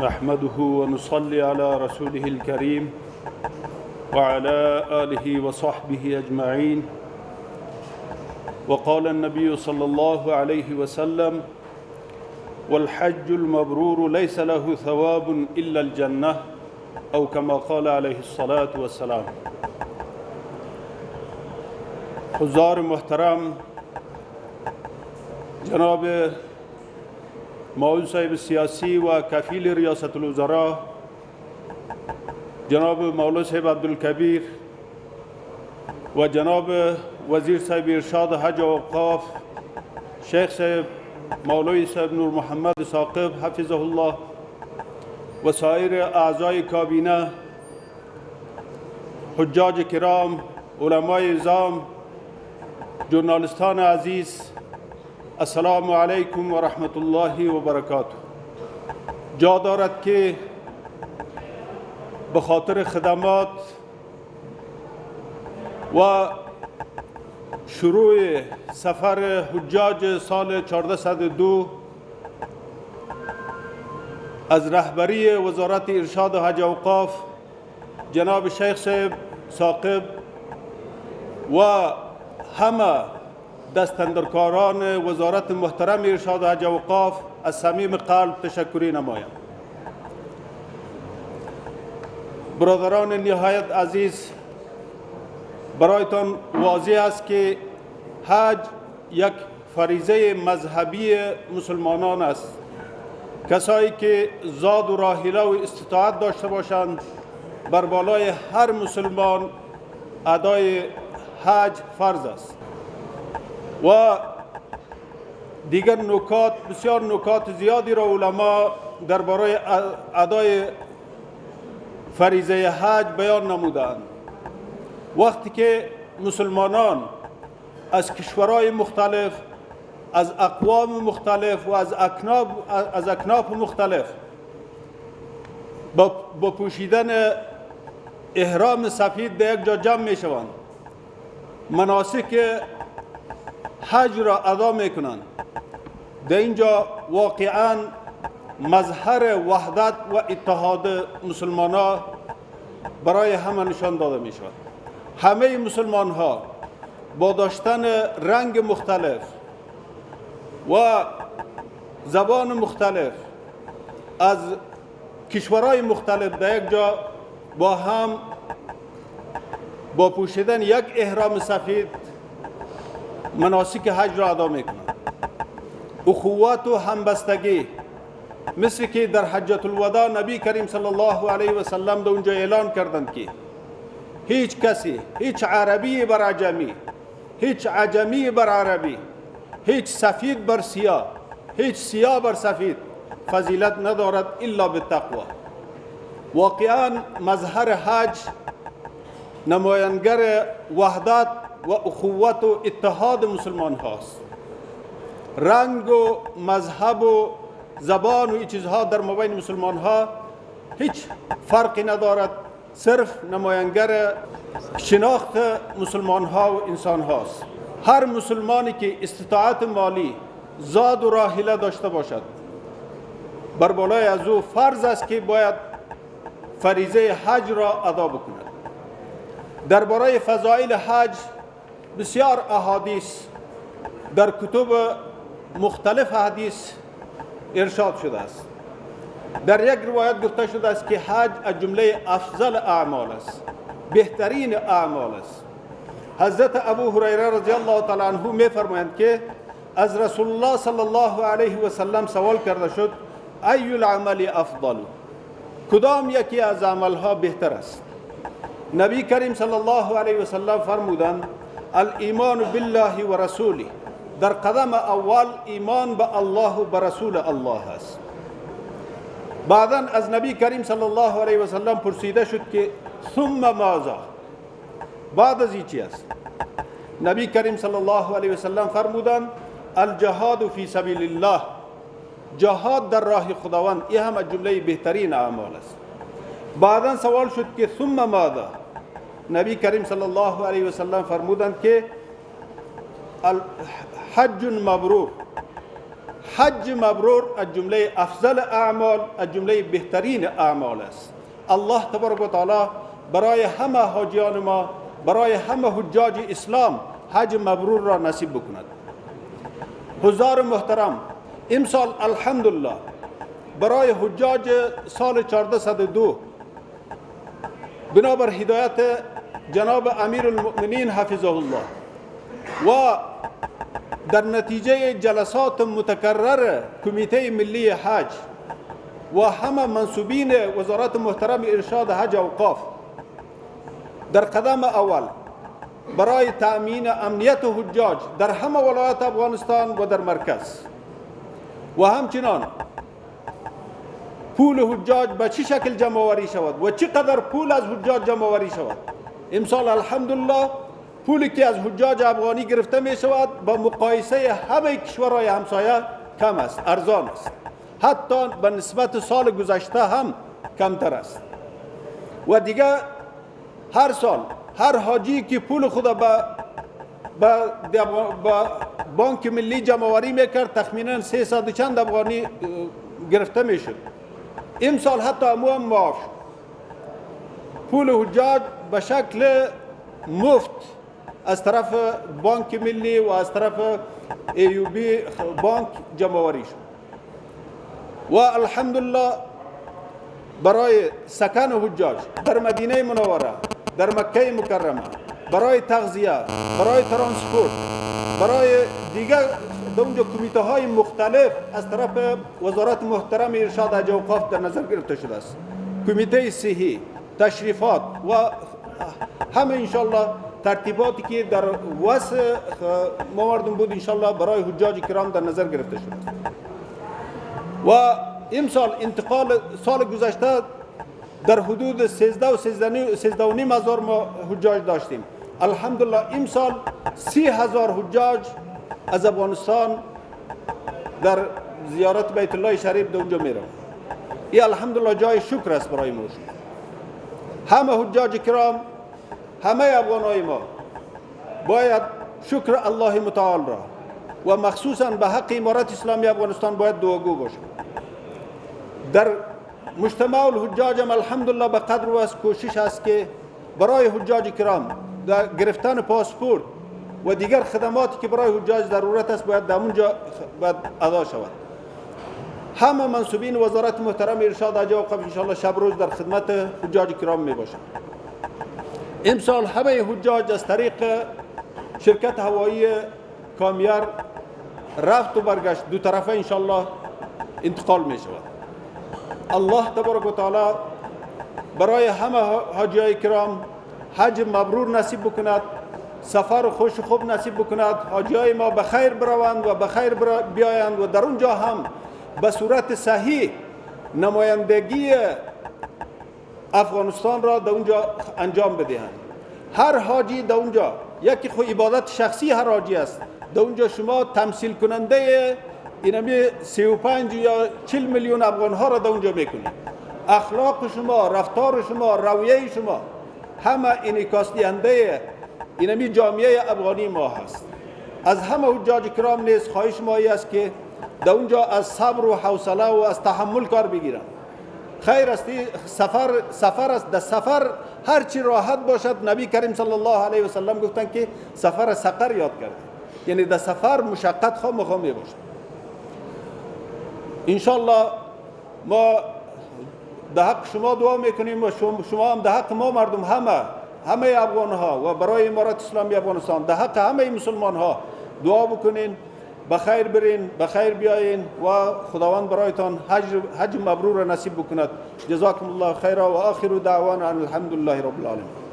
نحمده ونصلي على رسوله الكريم وعلى آله وصحبه أجمعين. وقال النبي صلى الله عليه وسلم: والحج المبرور ليس له ثواب إلا الجنة، أو كما قال عليه الصلاة والسلام. حضار محترم، جناب معاون صاحب سیاسی و کفیل ریاست الوزراء جناب مولانا صاحب عبدالکبیر و جناب وزیر صاحب ارشاد حج و اوقاف شیخ صاحب مولوی صاحب نور محمد ثاقب حفظه الله و سایر اعضای کابینه، حجاج کرام، علمای عظام، ژورنالیستان عزیز، السلام علیکم و رحمت الله و برکاته. جا دارد که به خاطر خدمات و شروع سفر حجاج سال 1402 از رهبری وزارت ارشاد و حج و اوقاف جناب شیخ صاحب ثاقب و همه دستاندرکاران وزارت محترم ارشاد و حج و اوقاف از صمیم قلب تشکری نمایم. برادران نهایت عزیز، برایتان واضح است که حج یک فریضه مذهبی مسلمانان است. کسایی که زاد و راحله و استطاعت داشته باشند بر بالای هر مسلمان ادای حج فرض است. و دیگر نکات، بسیار نکات زیادی را علما درباره ادای فریضه حج بیان نمودند. وقتی که مسلمانان از کشورهای مختلف، از اقوام مختلف و از اکناف مختلف با پوشیدن احرام سفید در یک جا جمع می شوند، مناسک حج را ادا می کنند، در اینجا واقعا مظهر وحدت و اتحاد مسلمان ها برای همه نشان داده می شود. همه مسلمان ها با داشتن رنگ مختلف و زبان مختلف از کشورهای مختلف در یک جا با هم با پوشیدن یک احرام سفید مناسک حج را ادا میکنند. اخوت و همبستگی، مثل که در حجة الوداع نبی کریم صلی الله علیه و سلم در اونجا اعلان کردند که هیچ کسی، هیچ عربی بر عجمی، هیچ عجمی بر عربی، هیچ سفید بر سیاه، هیچ سیاه بر سفید فضیلت ندارد الا بالتقوا. واقعا مظهر حج نمایانگر وحدت و اخوت و اتحاد مسلمان هاست. رنگ و مذهب و زبان و این چیزها در مابین مسلمان ها هیچ فرقی ندارد، صرف نمایانگر شناخت مسلمان ها و انسان هاست. هر مسلمانی که استطاعت مالی، زاد و راحله داشته باشد، بر بالای از او فرض است که باید فریضه حج را ادا بکند. درباره فضائل حج بسیار احادیث در کتب مختلف حدیث ارشاد شده است. در یک روایت گفته شده است که حج از جمله افضل اعمال است، بهترین اعمال است. حضرت ابو هریره رضی الله تعالی عنه می فرمایند که از رسول الله صلی الله علیه و سلم سوال کرده شد: ای العمل افضل؟ کدام یکی از عملها بهتر است؟ نبی کریم صلی الله علیه و سلم فرمودند: الایمان بالله و رسوله. در قدم اول ایمان به الله و به رسول الله است. بعدا از نبی کریم صلی الله علیه و سلم پرسیده شد که ثم ماذا؟ بعد از این چی است؟ نبی کریم صلی الله علیه و سلم فرمودند: الجهاد فی سبیل الله. جهاد در راه خداوند، این هم از جمله بهترین اعمال است. بعدا سوال شد که ثم ماذا؟ نبی کریم صلی الله علیه و سلم فرمودند که حج مبرور. حج مبرور از جمله افضل اعمال، از جمله بهترین اعمال است. الله تبارک و تعالی برای همه حاجیان ما، برای همه حجاج اسلام حج مبرور را نصیب بکند. حضار محترم، امسال الحمدلله برای حجاج سال 1402 بنابر هدایت جناب امیر المؤمنین حفظه الله و در نتیجه جلسات متکرر کمیته ملی حج و همه منصوبین وزارت محترم ارشاد حج و اوقاف در قدم اول برای تأمین امنیت حجاج در همه ولایات افغانستان و در مرکز و همچنان پول حجاج به چه شکل جمع آوری شود و چقدر پول از حجاج جمع آوری شود. امسال الحمدلله پولی که از حجاج افغانی گرفته می شود با مقایسه همه کشورهای همسایه کم است، ارزان است، حتی به نسبت سال گذشته هم کمتر است. و دیگه هر سال هر حاجی که پول خود به بانک ملی جمع آوری میکرد تخمینا 300 چند افغانی گرفته میشد. امسال حتی هم معاف شد. پول حجاج به شکل مفت از طرف بانک ملی و از طرف ایوبی بانک جمع آوری شد. و الحمدلله برای سکن حجاج در مدینه منوره، در مکه مکرمه، برای تغذیه، برای ترانسپورت، برای دیگر در اونجا کمیته های مختلف از طرف وزارت محترم ارشاد حج و اوقاف در نظر گرفته شده است. کمیته صحی، تشریفات و همه انشالله ترتیباتی که در وسع ما مردم بود انشالله برای حجاج کرام در نظر گرفته شده است. و امسال انتقال سال گذشته در حدود 13,500 ما حجاج داشتیم. الحمدلله امسال 30,000 حجاج از افغانستان در زیارت بیت الله شریف در اونجا میرن. این الحمدلله جای شکر است برای ما. همه حجاج کرام، همه افغانای ما باید شکر الله متعال را و مخصوصا به حق امارت اسلامی افغانستان باید دعاگو باشیم. در مجتمع الحجاج هم الحمدلله به قدر و از کوشش است که برای حجاج کرام در گرفتن پاسپورت و دیگر خدماتی که برای حجاج ضرورت است باید در اونجا ادا شود. همه منصوبین وزارت محترم ارشاد حج و اوقاف انشاءالله شب روز در خدمت حجاج کرام می باشند. امسال همه حجاج از طریق شرکت هوایی کامیر رفت و برگشت دو طرفه انشاءالله انتقال می شود. الله تبارک و تعالی برای همه حاجیای کرام حج مبرور نصیب بکند، سفر خوش و خوب نصیب بکند، حاجیای ما به خیر بروند و به خیر بیایند و در اونجا هم به صورت صحیح نمایندگی افغانستان را در اونجا انجام بدهند. هر حاجی در اونجا یکی خود عبادت شخصی هر حاجی است. در اونجا شما تمثیل کننده اینمی 35 یا 40 میلیون افغان ها را در اونجا میکنید. اخلاق شما، رفتار شما، رویه شما همه انعکاس دهنده اینمی جامعه افغانی ما هست. از همه حجاج کرام نیز خواهش ما است که در اونجا از صبر و حوصله و از تحمل کار بگیرن. خیر است سفر است. در سفر هر چی راحت باشد نبی کریم صلی الله علیه و سلم گفتن که سفر سقر یاد کرد، یعنی در سفر مشقت خام می باشد. انشالله ما در حق شما دعا میکنیم و شما هم در حق ما مردم همه افغان ها و برای امارت اسلامی افغانستان در حق همه مسلمان ها دعا بکنین، بخیر برین، بخیر بیاین و خداوند برایتان حج مبرور نصیب بکند. جزاکم الله خیرا و آخر دعوانا الحمدلله رب العالمین.